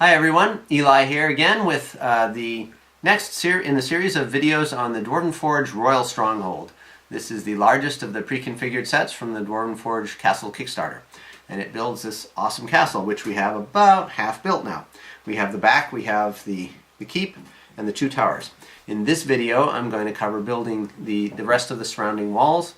Hi everyone, Eli here again with the next in the series of videos on the Dwarven Forge Royal Stronghold. This is the largest of the pre-configured sets from the Dwarven Forge Castle Kickstarter. And it builds this awesome castle, which we have about half built now. We have the back, we have the keep, and the two towers. In this video, I'm going to cover building the rest of the surrounding walls,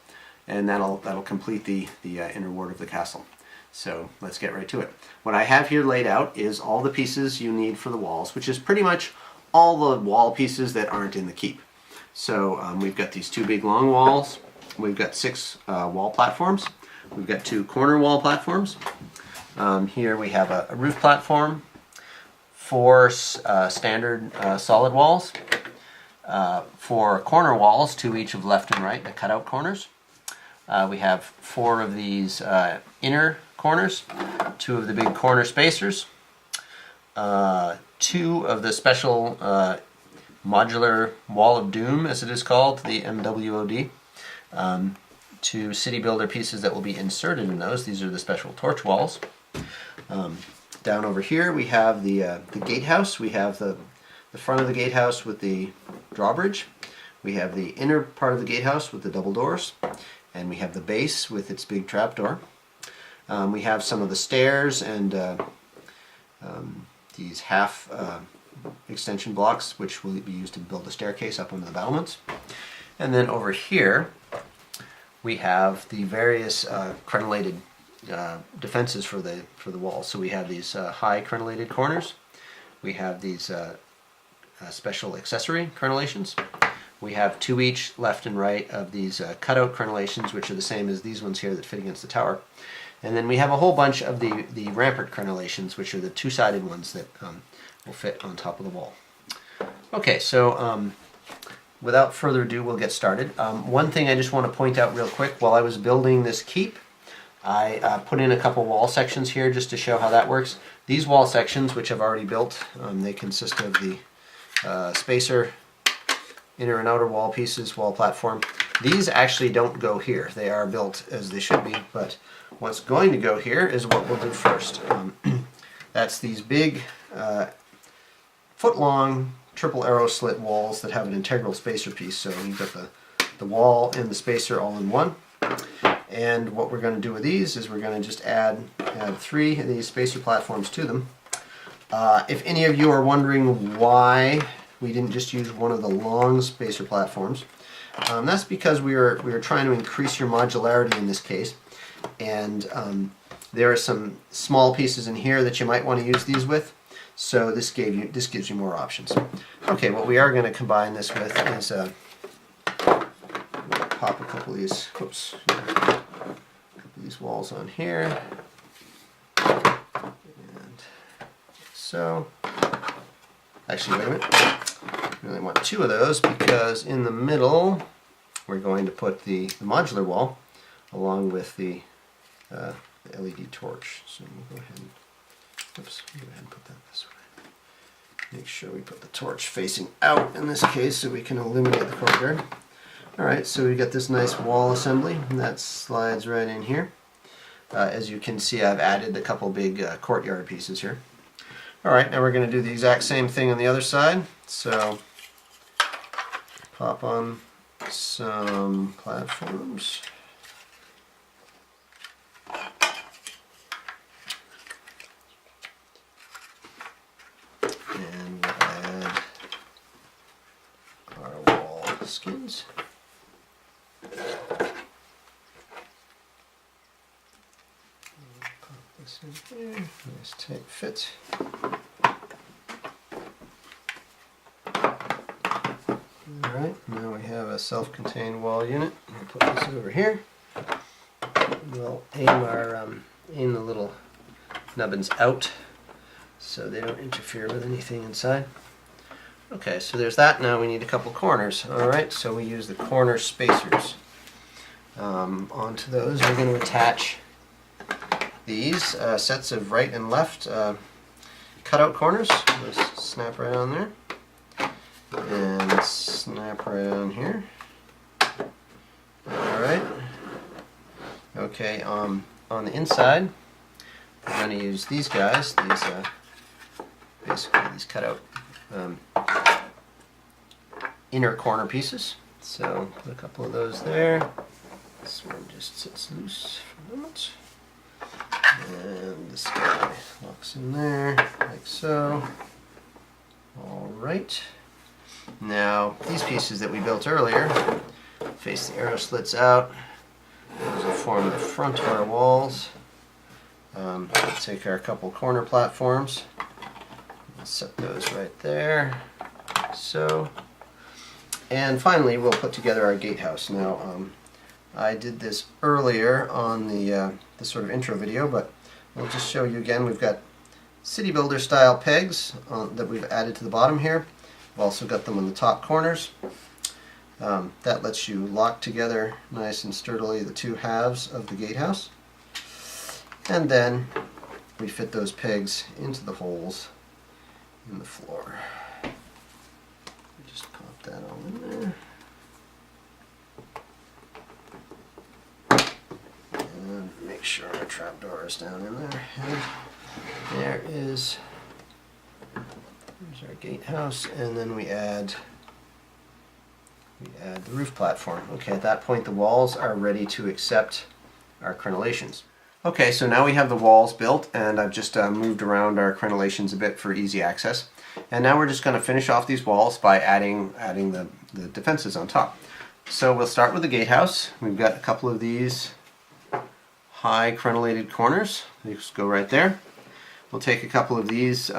and that'll complete the inner ward of the castle. So let's get right to it. What I have here laid out is all the pieces you need for the walls, which is pretty much all the wall pieces that aren't in the keep. So we've got these two big long walls, we've got 6 wall platforms, we've got 2 corner wall platforms. Here we have a roof platform, 4 standard solid walls, 4 corner walls, 2 each of left and right, the cutout corners. We have 4 of these inner corners, 2 of the big corner spacers, 2 of the special modular wall of doom, as it is called, the MWOD, 2 city builder pieces that will be inserted in those. These are the special torch walls. Down over here we have the gatehouse. We have the front of the gatehouse with the drawbridge. We have the inner part of the gatehouse with the double doors. And we have the base with its big trapdoor. We have some of the stairs and these half extension blocks, which will be used to build a staircase up onto the battlements. And then over here, we have the various crenellated defenses for the walls. So we have these high crenellated corners. We have these special accessory crenellations. We have 2 each left and right of these cutout crenellations, which are the same as these ones here that fit against the tower. And then we have a whole bunch of the rampart crenellations, which are the 2-sided ones that will fit on top of the wall. Okay, so without further ado, we'll get started. One thing I just want to point out real quick, while I was building this keep, I put in a couple wall sections here just to show how that works. These wall sections, which I've already built, they consist of the spacer, inner and outer wall pieces, wall platform. These actually don't go here. They are built as they should be, but what's going to go here is what we'll do first. That's these big foot-long triple arrow slit walls that have an integral spacer piece. So you've got the wall and the spacer all in one. And what we're going to do with these is we're going to just add 3 of these spacer platforms to them. If any of you are wondering why we didn't just use one of the long spacer platforms, that's because we were trying to increase your modularity in this case, and there are some small pieces in here that you might want to use these with, so this gives you more options. Okay, what we are going to combine this with is pop a couple of these, these walls on here, and so. Actually, wait a minute. I really want 2 of those because in the middle we're going to put the modular wall along with the LED torch. So we'll go ahead and put that this way. Make sure we put the torch facing out in this case so we can illuminate the courtyard. Alright, so we got this nice wall assembly and that slides right in here. As you can see, I've added a couple big courtyard pieces here. Alright, now we're going to do the exact same thing on the other side. So, pop on some platforms. And we'll add our wall skins. Pop this in here. Nice tight fit. Alright, now we have a self-contained wall unit. We'll put this over here. We'll aim the little nubbins out so they don't interfere with anything inside. Okay, so there's that. Now we need a couple corners. Alright, so we use the corner spacers. Onto those we're going to attach these sets of right and left cutout corners. Just snap right on there. And snap right on here. Alright. Okay, on the inside, we're going to use these guys, these basically these cutout inner corner pieces. So put a couple of those there. This one just sits loose for a moment. And this guy locks in there, like so. Alright. Now, these pieces that we built earlier face the arrow slits out. Those will form the front of our walls. We'll take our couple corner platforms. We'll set those right there, so. And finally, we'll put together our gatehouse. Now, I did this earlier on the sort of intro video, but we'll just show you again. We've got city builder style pegs that we've added to the bottom here. We've also got them on the top corners. That lets you lock together nice and sturdily the two halves of the gatehouse. And then we fit those pegs into the holes in the floor. Just pop that all in there. And make sure our trapdoor is down in there. And there is, there's our gatehouse, and then we add the roof platform. Okay, at that point the walls are ready to accept our crenellations. Okay, so now we have the walls built, and I've just moved around our crenellations a bit for easy access. And now we're just going to finish off these walls by adding the defenses on top. So we'll start with the gatehouse. We've got a couple of these high crenellated corners. They just go right there. We'll take a couple of these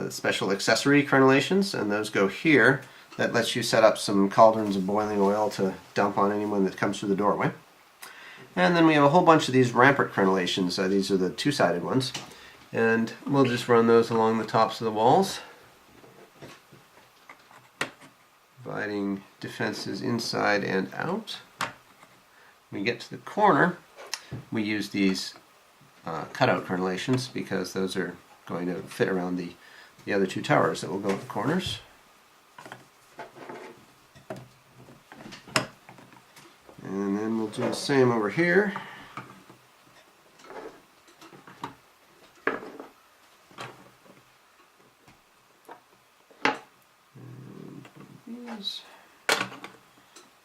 special accessory crenellations, and those go here. That lets you set up some cauldrons of boiling oil to dump on anyone that comes through the doorway. And then we have a whole bunch of these rampart crenellations. These are the two-sided ones. And we'll just run those along the tops of the walls, providing defenses inside and out. When we get to the corner, we use these cutout crenellations because those are going to fit around the other two towers that will go at the corners. And then we'll do the same over here.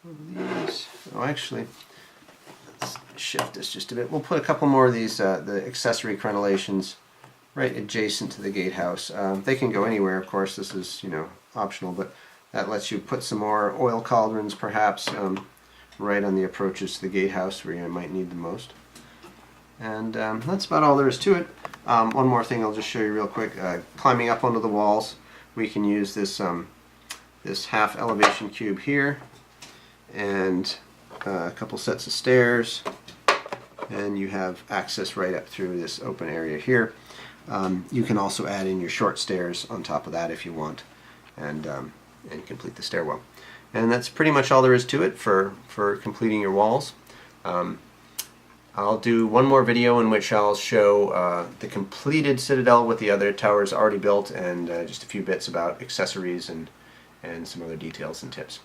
And these. Oh, actually, let's shift this just a bit. We'll put a couple more of these, the accessory crenellations, right adjacent to the gatehouse. They can go anywhere, of course. This is, optional, but that lets you put some more oil cauldrons, perhaps, right on the approaches to the gatehouse where you might need them most. And that's about all there is to it. One more thing I'll just show you real quick. Climbing up onto the walls, we can use this this half elevation cube here, and a couple sets of stairs, and you have access right up through this open area here. You can also add in your short stairs on top of that if you want, and complete the stairwell. And that's pretty much all there is to it for completing your walls. I'll do one more video in which I'll show the completed citadel with the other towers already built, and just a few bits about accessories and some other details and tips.